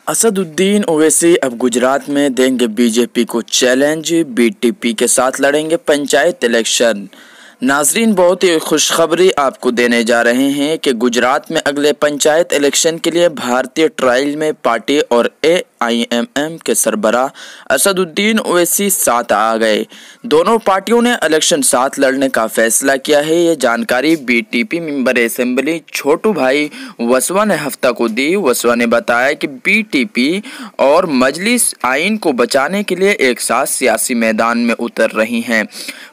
असदुद्दीन ओवैसी अब गुजरात में देंगे बीजेपी को चैलेंज। बीटीपी के साथ लड़ेंगे पंचायत इलेक्शन। नाजरीन, बहुत ही खुशखबरी आपको देने जा रहे हैं कि गुजरात में अगले पंचायत इलेक्शन के लिए भारतीय ट्रायल में पार्टी और AIMM के सरबराह असदुद्दीन ओवैसी साथ आ गए। दोनों पार्टियों ने इलेक्शन साथ लड़ने का फैसला किया है। ये जानकारी BTP मेंबर असेंबली छोटू भाई वसवा ने हफ्ता को दी। वसवा ने बताया कि BTP और मजलिस आइन को बचाने के लिए एक साथ सियासी मैदान में उतर रही हैं।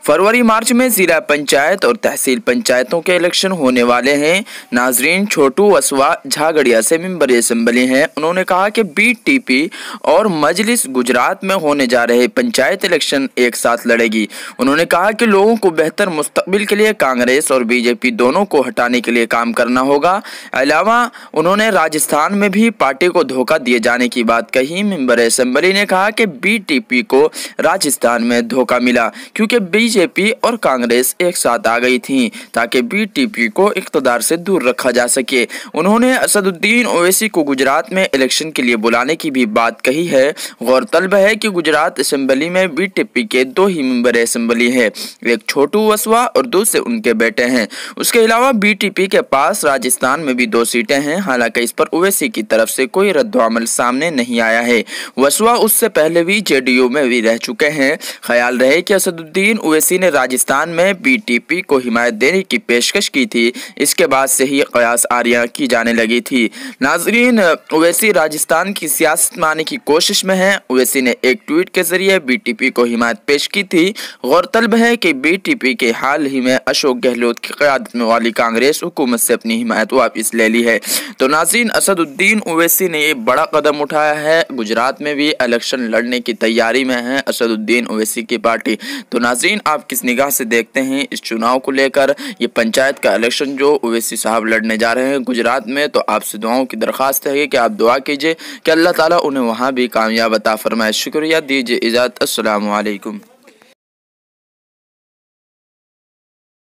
फरवरी मार्च में जिला पंचायत और तहसील पंचायतों के इलेक्शन होने वाले हैं। नाजरीन, छोटू वसवा झागड़िया से मेंबर असेंबली हैं। उन्होंने कहा कि BTP और मजलिस गुजरात में होने जा रहे पंचायत इलेक्शन एक साथ लड़ेगी। उन्होंने कहा कि लोगों को बेहतर मुस्तकबिल के लिए कांग्रेस और BJP दोनों को हटाने के लिए काम करना होगा। अलावा उन्होंने राजस्थान में भी पार्टी को धोखा दिए जाने की बात कही। मेंबर असेंबली ने कहा कि BTP को राजस्थान में धोखा मिला क्योंकि BJP और कांग्रेस एक साथ आ गई थी ताकि BTP को इक़्तिदार से दूर रखा जा सके। उन्होंने असदुद्दीन ओवैसी को गुजरात में इलेक्शन के लिए बुलाने की भी बात कही है। गौरतलब है कि गुजरात असेंबली में BTP के 2 ही मेंबर असेंबली है, एक छोटू वसवा और दूसरे उनके बेटे हैं। उसके अलावा BTP के पास राजस्थान में भी 2 सीटें हैं। हालांकि इस पर ओवैसी की तरफ से कोई रद्द-ओ-अमल सामने नहीं आया है। वसवा उससे पहले भी JDU में भी रह चुके हैं। ख्याल रहे कि असदुद्दीन ओवैसी ने राजस्थान में BTP को हिमायत देने की पेशकश की थी। इसके बाद से ही कयास आरियां की जाने लगी थी। नाजरीन, ओवैसी राजस्थान की सियासत में आने की कोशिश में है। ओवैसी ने एक ट्वीट के जरिए BTP को हिमायत पेश की थी। गौरतलब है कि BTP के हाल ही में अशोक गहलोत की क़यादत में वाली कांग्रेस हुकूमत से अपनी हिमायत वापस ले ली है। तो नाज़रीन, असदुद्दीन ओवैसी ने ये बड़ा कदम उठाया है। गुजरात में भी इलेक्शन लड़ने की तैयारी में है असदुद्दीन ओवैसी की पार्टी। तो नाज़रीन, आप किस निगाह से देखते हैं इस चुनाव को लेकर? ये पंचायत का इलेक्शन जो ओवैसी साहब लड़ने जा रहे हैं गुजरात में, तो आपसे दुआओं की दरख्वास्त है कि आप दुआ कीजिए कि अल्लाह ताला उन्हें वहाँ भी कामयाब अता फरमाए। शुक्रिया, दीजिए इजाज़त। अस्सलामु अलैकुम।